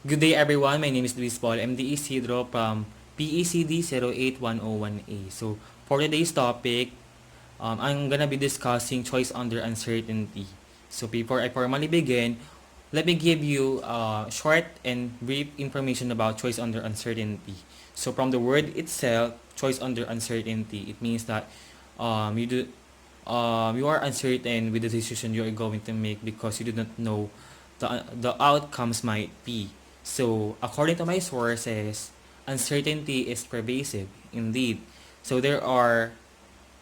Good day everyone, my name is Luis Paul. I'm the Isidro from PECD 08101A. So for today's topic, I'm gonna be discussing choice under uncertainty. So before I formally begin, let me give you short and brief information about choice under uncertainty. So from the word itself, choice under uncertainty, it means that um, you do you are uncertain with the decision you are going to make because you do not know the outcomes might be. So, according to my sources, uncertainty is pervasive, indeed. So, there are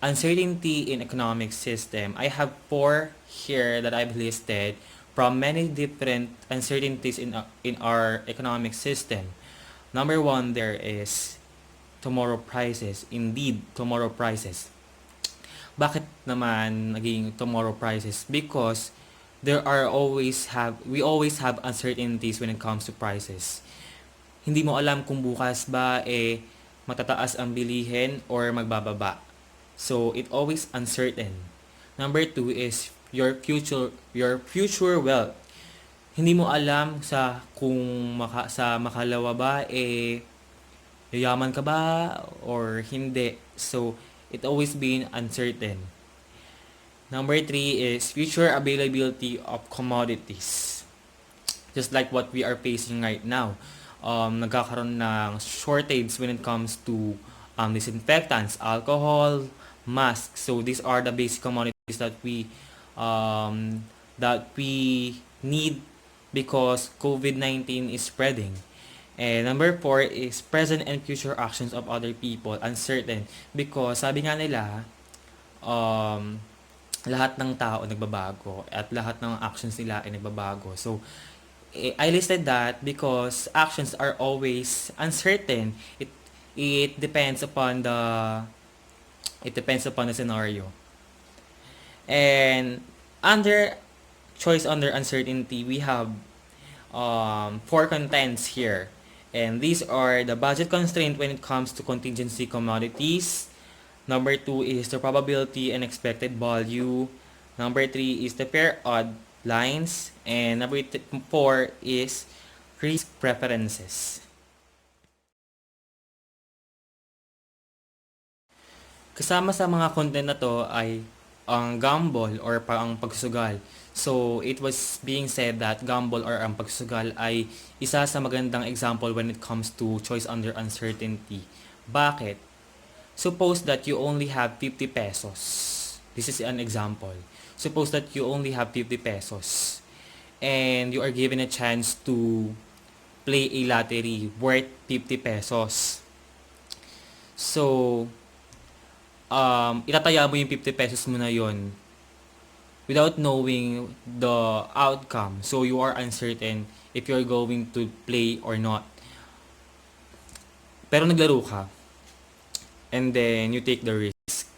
uncertainty in economic system. I have four here that I've listed from many different uncertainties in our economic system. Number one, there is tomorrow prices. Indeed, tomorrow prices. Bakit naman naging tomorrow prices? Because we always have uncertainties when it comes to prices. Hindi mo alam kung bukas ba matataas ang bilihin or magbababa. So it always uncertain. Number two is your future wealth. Hindi mo alam sa kung sa makalawa ba yayaman ka ba or hindi. So it always been uncertain. Number three is future availability of commodities. Just like what we are facing right now. Nagkakaroon ng shortage when it comes to disinfectants, alcohol, masks. So these are the basic commodities that we need because COVID-19 is spreading. And number four is present and future actions of other people, uncertain. Because sabi nga nila, um, lahat ng tao nagbabago at lahat ng actions nila ay nagbabago. So, I listed that because actions are always uncertain. It depends upon the scenario. And under choice under uncertainty, we have four contents here. And these are the budget constraint when it comes to contingency commodities. Number two is the probability and expected value. Number three is the pair odd lines. And number four is risk preferences. Kasama sa mga content na to ay ang gamble or ang pagsusugal. So, it was being said that gamble or ang pagsusugal ay isa sa magandang example when it comes to choice under uncertainty. Bakit? Suppose that you only have 50 pesos. This is an example. Suppose that you only have 50 pesos and you are given a chance to play a lottery worth 50 pesos. So, itataya mo yung 50 pesos mo na yon without knowing the outcome. So, you are uncertain if you're going to play or not. Pero naglaro ka. And then, you take the risk.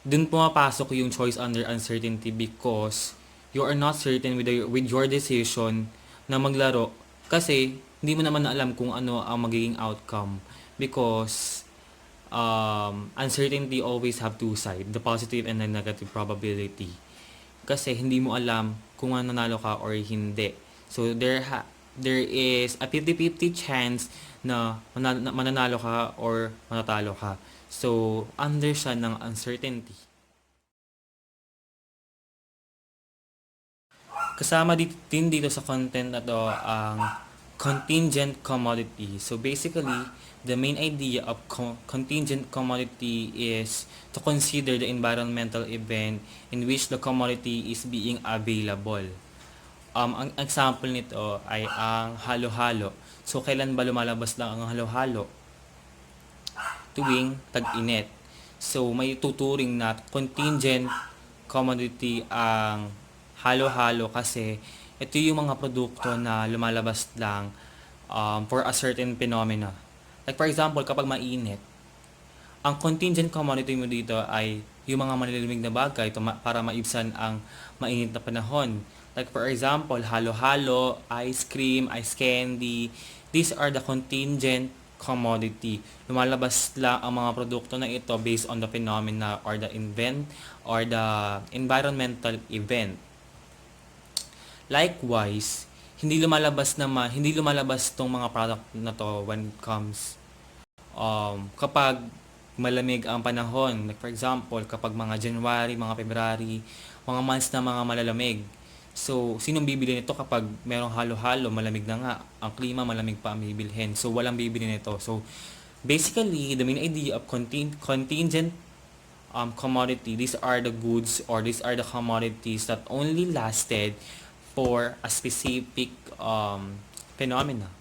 Dun pumapasok yung choice under uncertainty because you are not certain with your decision na maglaro kasi hindi mo naman alam kung ano ang magiging outcome because uncertainty always have two sides, the positive and the negative probability. Kasi hindi mo alam kung nanalo ka or hindi. So there is a 50-50 chance na mananalo ka or matatalo ka. So under siya ng uncertainty. Kasama din dito sa content na to ang contingent commodity. So basically, the main idea of contingent commodity is to consider the environmental event in which the commodity is being available. Ang example nito ay ang halo-halo. So kailan ba lumalabas lang ang halo-halo? Tuwing tag-init. So may tuturing na contingent commodity ang halo-halo kasi ito yung mga produkto na lumalabas lang for a certain phenomena. Like for example, kapag mainit, ang contingent commodity mo dito ay yung mga manilimig na bagay para maibsan ang mainit na panahon. Like for example, halo-halo, ice cream, ice candy, these are the contingent commodity. Lumalabas lang ang mga produkto na ito based on the phenomena or the environmental event. Likewise, hindi lumalabas tong mga product na to when it comes kapag malamig ang panahon. Like for example, kapag mga January, mga February, mga months na mga malalamig. So, sinong bibili nito kapag merong halo-halo, malamig na nga, ang klima malamig pa ang bibilhin. So, walang bibili nito. So, basically, the main idea of contingent commodity, these are the goods or these are the commodities that only lasted for a specific phenomena.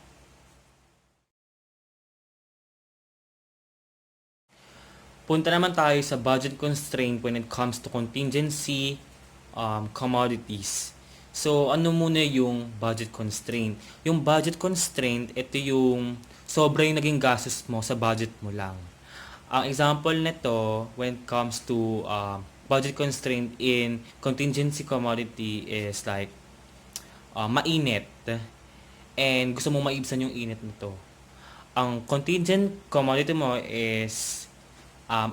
Punta naman tayo sa budget constraint when it comes to contingency commodities. So, ano muna yung budget constraint? Yung budget constraint, ito yung sobrang naging gastos mo sa budget mo lang. Ang example nito when it comes to budget constraint in contingency commodity is like mainit and gusto mo maibsan yung init nito. Ang contingent commodity mo is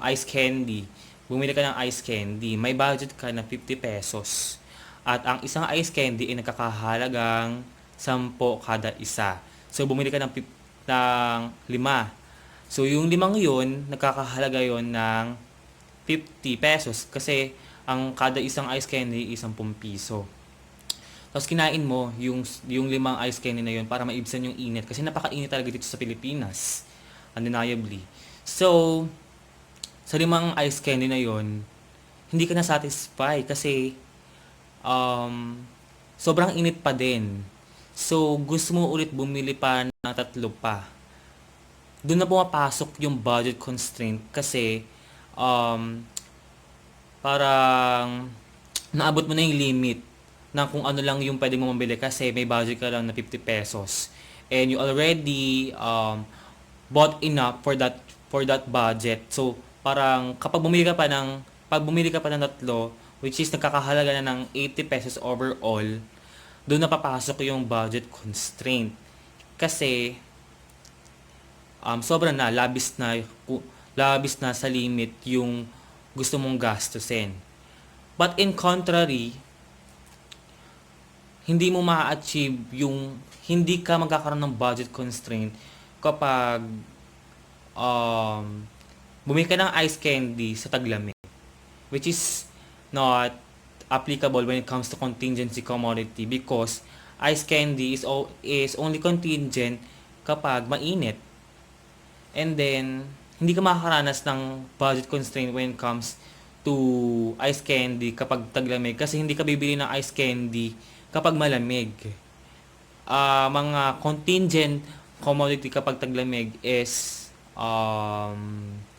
ice candy. Bumili ka ng ice candy. May budget ka na 50 pesos. At ang isang ice candy ay nagkakahalagang 10 kada isa. So, bumili ka ng 5. So, yung 5 yun, nagkakahalaga yun ng 50 pesos. Kasi, ang kada isang ice candy is 10 piso. Tapos, kinain mo yung 5 ice candy na yun para maibsan yung init. Kasi napakainit talaga dito sa Pilipinas. Undeniably. So, sa 5 ice candy na yon, hindi ka na satisfy kasi sobrang init pa din. So, gusto mo ulit bumili pa ng 3 pa. Doon na pumapasok yung budget constraint kasi parang naabot mo na yung limit na kung ano lang yung pwede mo mabili kasi may budget ka lang na 50 pesos. And you already bought enough for that budget. So, parang pag bumili ka pa ng 3, which is nagkakahalaga na ng 80 pesos overall, doon na papasok yung budget constraint. Kasi sobra na, labis na sa limit yung gusto mong gastusin. But in contrary, hindi mo ma-achieve yung hindi ka magkakaroon ng budget constraint kapag bumili ka ng ice candy sa taglamig, which is not applicable when it comes to contingency commodity because ice candy is only contingent kapag mainit. And then, hindi ka makakaranas ng budget constraint when it comes to ice candy kapag taglamig kasi hindi ka bibili ng ice candy kapag malamig. Mga contingent commodity kapag taglamig is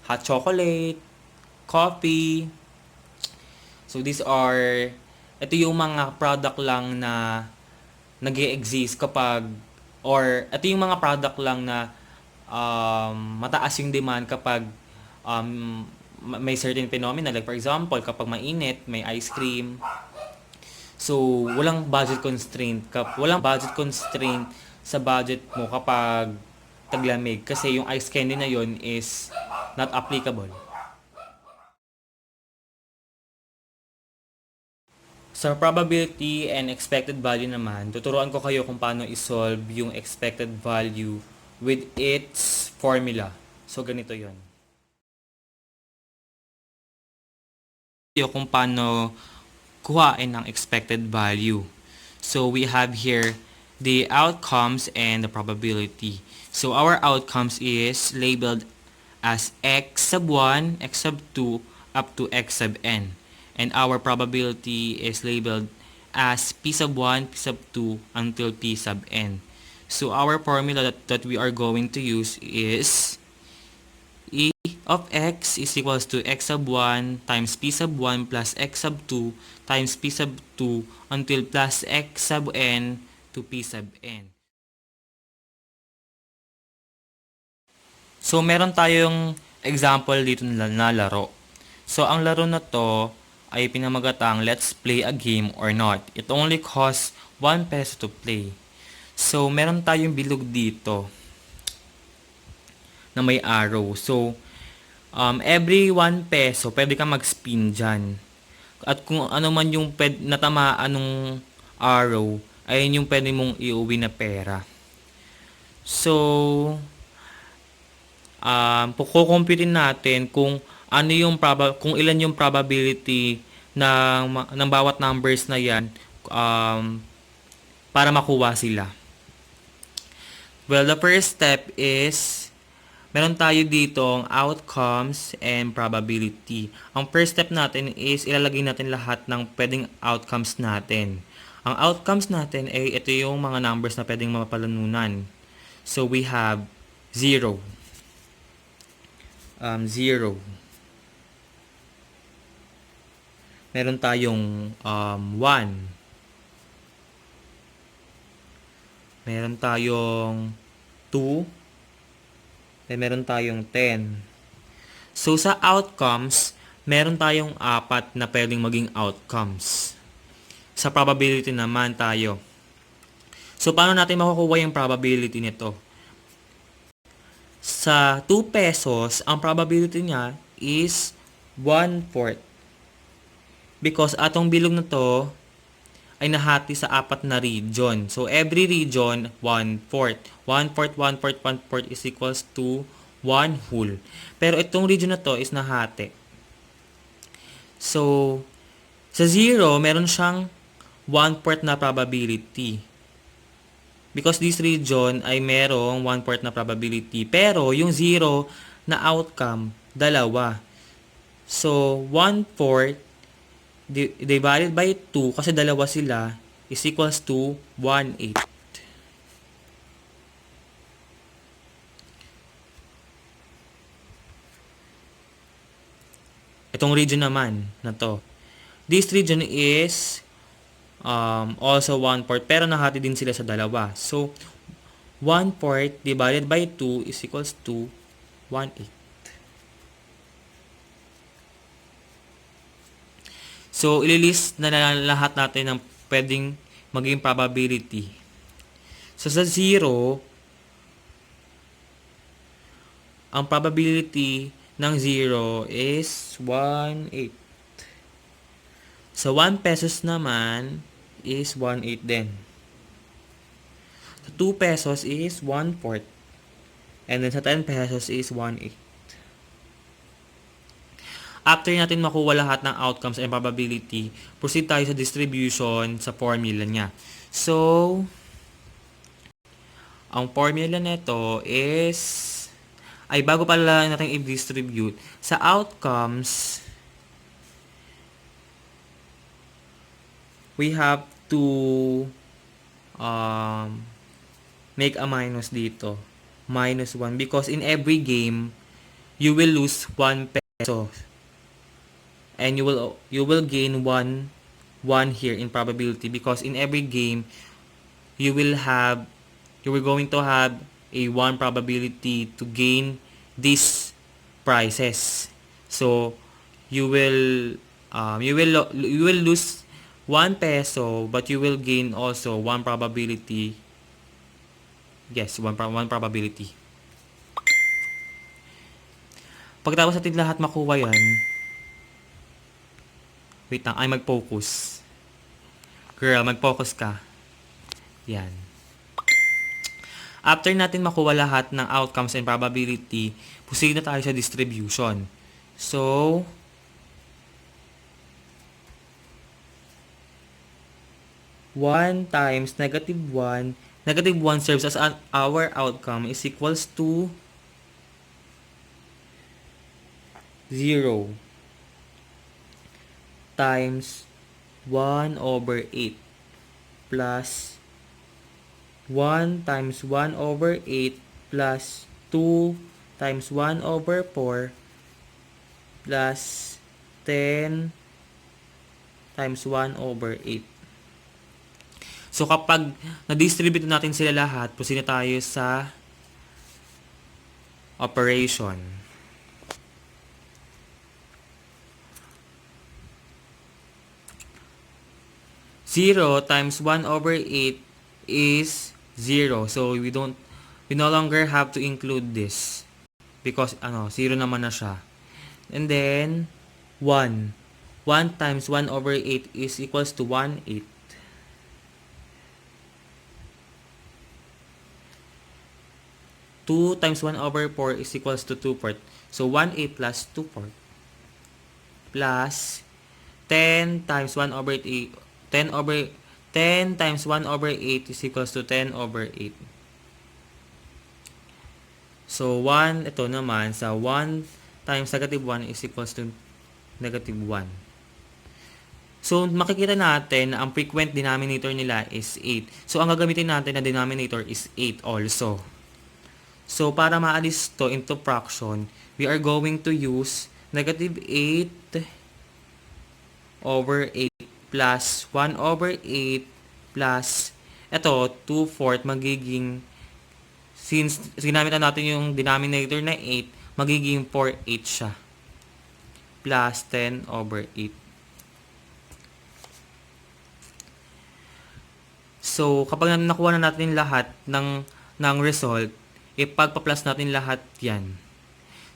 hot chocolate, coffee. So ito yung mga product lang na nag-e-exist kapag, or ito yung mga product lang na mataas yung demand kapag may certain phenomena. Like for example, kapag mainit, may ice cream. So, walang budget constraint sa budget mo kapag taglamig kasi yung ice candy na yon is not applicable. Sa probability and expected value naman, tuturuan ko kayo kung paano isolve yung expected value with its formula. So, ganito yon. Kung paano kuhain ang expected value. So, we have here the outcomes and the probability. So, our outcomes is labeled as x sub 1, x sub 2, up to x sub n. And our probability is labeled as p sub 1, p sub 2, until p sub n. So, our formula that we are going to use is e of x is equals to x sub 1 times p sub 1 plus x sub 2 times p sub 2 until plus x sub n to p sub n. So, meron tayong example dito na laro. So, ang laro na to ay pinamagatang let's play a game or not. It only costs 1 peso to play. So, meron tayong bilog dito na may arrow. So, every 1 peso, pwede ka mag-spin dyan. At kung ano man yung natamaan ng arrow, ayun yung pwede mong iuwi na pera. So, kukumputin natin kung ano yung kung ilan yung probability ng bawat numbers na yan para makuha sila. Well, the first step is meron tayo ditong outcomes and probability. Ang first step natin is ilalagay natin lahat ng pwedeng outcomes natin. Ang outcomes natin ay ito yung mga numbers na pwedeng mapalanunan. So we have 0. 0. Meron tayong 1. Meron tayong 2. Then meron tayong 10. So sa outcomes, meron tayong 4 na pwedeng maging outcomes. Sa probability naman tayo. So paano natin makukuha yung probability nito? Sa 2 pesos, ang probability niya is 1/4. Because atong bilog na to ay nahati sa 4 na region. So every region, 1/4. 1/4, 1/4, 1/4 is equals to 1 whole. Pero itong region na to is nahati. So, sa 0, meron siyang 1/4 na probability. Because this region ay merong 1/4 na probability. Pero yung 0 na outcome, dalawa. So, 1/4 divided by 2, kasi dalawa sila, is equals to 1/8. Itong region naman na to. This region is also 1/4, pero nahati din sila sa dalawa. So, 1/4 divided by 2 is equals to 1/8. So, ililist na lahat natin ng pwedeng maging probability. So, sa 0, ang probability ng 0 is 1/8. Sa 1 pesos naman is 1/8 din. Sa 2 pesos is 1/4. And then sa 10 pesos is 1/8. After natin makuha lahat ng outcomes and probability, proceed tayo sa distribution sa formula niya. So, ang formula nito is, ay bago pala natin i-distribute, sa outcomes, we have to make a minus dito. Minus 1. Because in every game, you will lose 1 peso. And you will gain 1 here in probability, because in every game you will going to have a 1 probability to gain these prizes. So you will lose 1 peso, but you will gain also 1 probability. Yes, 1 probability. Pagkatapos natin lahat makuha yan, wait lang, ay mag-focus. Girl, mag-focus ka. Yan. After natin makuha lahat ng outcomes and probability, proceed na tayo sa distribution. So, -1 times -1, -1 serves as our outcome is equals to 0 times 1/8 plus 1 times 1/8 plus 2 times 1/4 plus 10 times 1/8. So, kapag na-distribute natin sila lahat, proceed na tayo sa operation. 0 times 1/8 is 0. So, we no longer have to include this. Because, 0 naman na siya. And then, 1. 1 times 1/8 is equals to 1/8. 2 times 1 over 4 is equals to 2 fourth. So 1/8 plus 2 fourth plus 10 times 1 over 8, 10 times 1 over 8 is equals to 10 over 8. So 1, ito naman, sa 1 times negative 1 is equals to negative 1. So, makikita natin na ang frequent denominator nila is 8. So, ang gagamitin natin na denominator is 8 also. So, para maalis to into fraction, we are going to use negative 8 over 8 plus 1 over 8 plus, ito, 2 fourth magiging, since ginamit natin yung denominator na 8, magiging 4/8 siya. Plus 10 over 8. So, kapag nakuha na natin lahat ng result, ipagpa-plus natin lahat yan.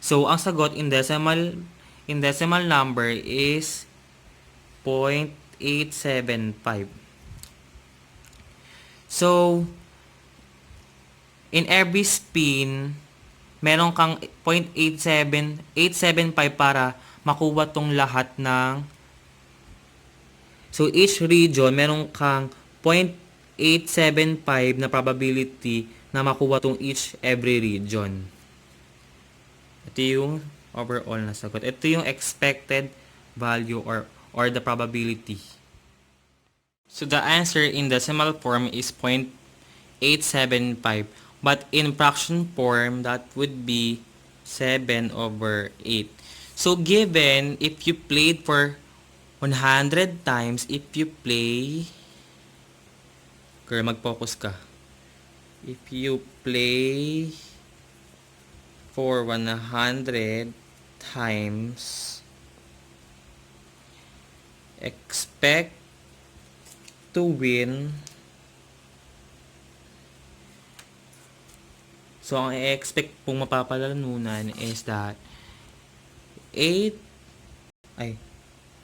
So, ang sagot in decimal number is 0.875. So, in every spin, meron kang 0.875 para makuha tong lahat ng, so each region meron kang 0.875 na probability na makuha tong every region. Ito yung overall na sagot. Ito yung expected value or the probability. So the answer in decimal form is 0.875. But in fraction form, that would be 7 over 8. So given, if you played for 100 times, if you play, girl, mag-focus ka. If you play for 100 times, expect to win. So, ang i-expect pong mapapalanunan is that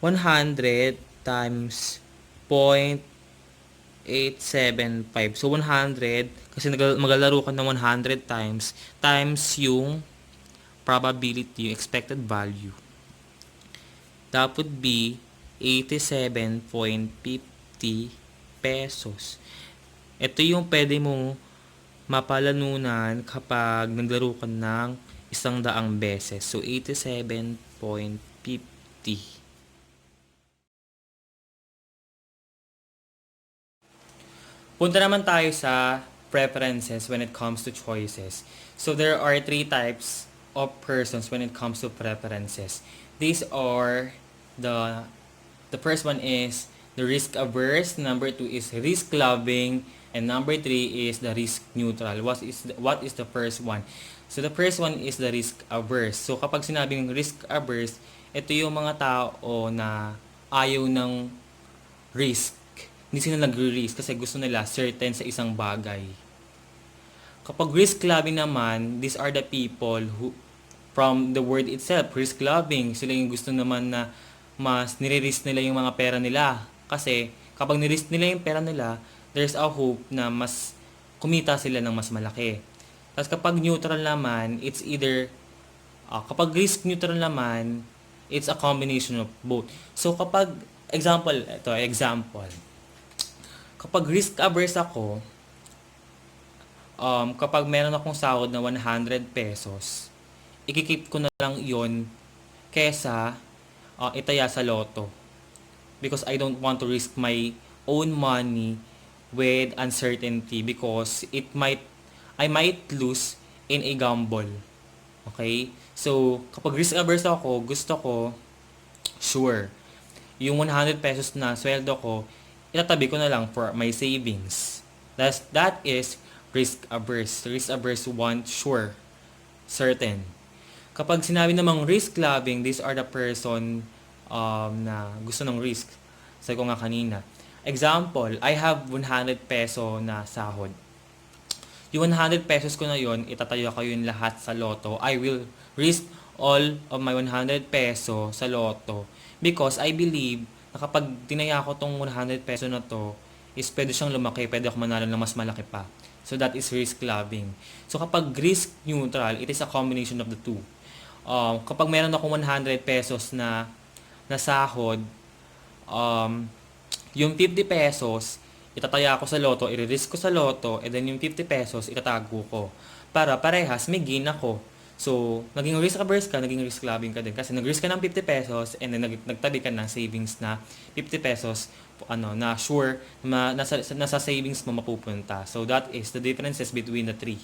100 times 0.875. So, 100, kasi maglalaro ka ng 100 times yung probability, yung expected value. That would be 87.50 pesos. Ito yung pwede mong mapalanunan kapag naglaro ka ng 100 beses. So, 87.50. Punta naman tayo sa preferences when it comes to choices. So, there are 3 types of persons when it comes to preferences. These are the first one is the risk-averse, number 2 is risk-loving, and number 3 is the risk-neutral. What is the first one? So, the first one is the risk-averse. So, kapag sinabing risk-averse, ito yung mga tao na ayaw ng risk. Hindi sila nagre-risk kasi gusto nila certain sa isang bagay. Kapag risk-loving naman, these are the people who, from the word itself, risk-loving, sila yung gusto naman na mas nire-risk nila yung mga pera nila. Kasi kapag nire-risk nila yung pera nila, there's a hope na mas kumita sila ng mas malaki. Tapos kapag neutral naman, it's either, kapag risk neutral naman, it's a combination of both. So kapag, example, kapag risk averse ako, kapag meron akong sahod na 100 pesos, ikikip ko na lang yon kesa itaya sa loto. Because I don't want to risk my own money with uncertainty because I might lose in a gamble. Okay? So, kapag risk averse ako, gusto ko, sure, yung 100 pesos na sweldo ko, itatabi ko na lang for my savings. That is risk averse. Risk averse want sure, certain. Kapag sinabi namang risk loving, these are the person na gusto ng risk. Sabi ko nga kanina. Example, I have 100 peso na sahod. Yung 100 pesos ko na yon, itatayo ko yun lahat sa loto. I will risk all of my 100 peso sa loto because I believe na kapag tinaya ko tong 100 peso na to, is pwede siyang lumaki, pwede ako manalo ng mas malaki pa. So that is risk loving. So kapag risk neutral, it is a combination of the two. Kapag meron akong 100 pesos na sahod, yung 50 pesos, itataya ko sa loto, i-risk ko sa loto, and then yung 50 pesos, itatago ko. Para parehas, may gain ako. So, naging risk averse ka, naging risk loving ka din. Kasi nag-risk ka ng 50 pesos, and then nagtabi ka ng savings na 50 pesos, na sure, nasa savings mo mapupunta. So, that is the differences between the three.